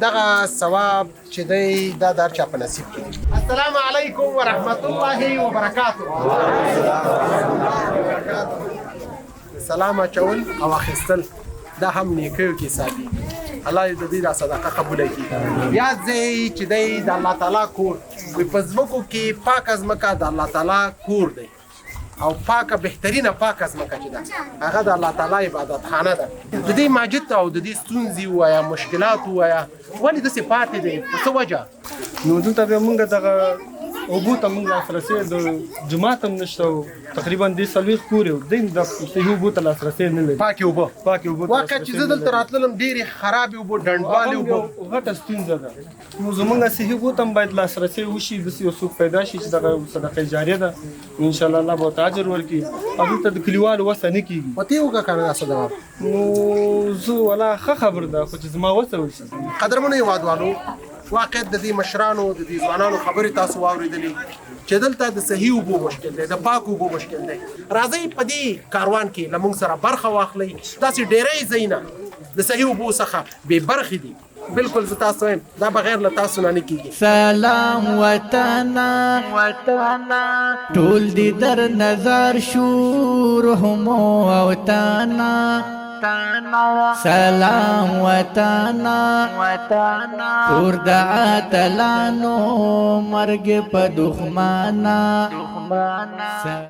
دغه ثواب چې دی دا د هر چا په نصیب کې. السلام علیکم ورحمت الله وبرکاته. سلام اچول او اخیستل دا هم نیکیو کې ساتي. الله دې د دې دا صدقه قبوله کړي. بیا ځای چې دی د الله تعالی کور وي په ځمکو کې پاکه ځمکه د الله تعالی کور دی او پاکه بهترینه پاکه ځمکه چې ده هغه د الله تعالی عبادت خانه ده. د دې ماجد ته او د دې ستونزې ووایه مشکلات ووایه ولې داسې پاتې دی په څه وجه؟ نو دلته بیا مونږ دغه اوبو ته مونږ لاسرسی د جومات هم نشته او تقریبا دې څلوېښت کور یو دی د صحي اوبو ته لاسرسی نه لري. پاکې اوبه پاکې اوبو واقع چې زه دلته راتللم ډېرې خرابې اوبه ډنډوالې اوبه غټه ستونزه ده. نو زمونږ صحي اوبو ته هم باید لاسرسی وشي داسې یو څوک پیدا شي چې دغه صدقه جاریه ده انشاءالله الله به ورته اجر ورکړي او دلته د کلیوالو وسه نه کېږي. ورته یې وکړه که نه دا څه دوام نو زه والا ښه خبر ده خو چې زما وسه وشي. قدرمنو هېوادوالو واقع د دې مشرانو د دې ځوانانو خبرې تاسو واورېدلې چې دلته د صحي اوبو مشکل دی د پاکو اوبو مشکل دی. راځئ په دې کاروان کې له موږ سره برخه واخلئ. داسې ډېری ځایونه د صحي اوبو څخه بې برخې دي. بالکل زه تاسو وایم دا بغیر له تاسو نه کېږي. سلام وطنا ټول دې در نظر شو رحمو وطنا سلام وطنا اور د اتلانو مرګ په دښمنا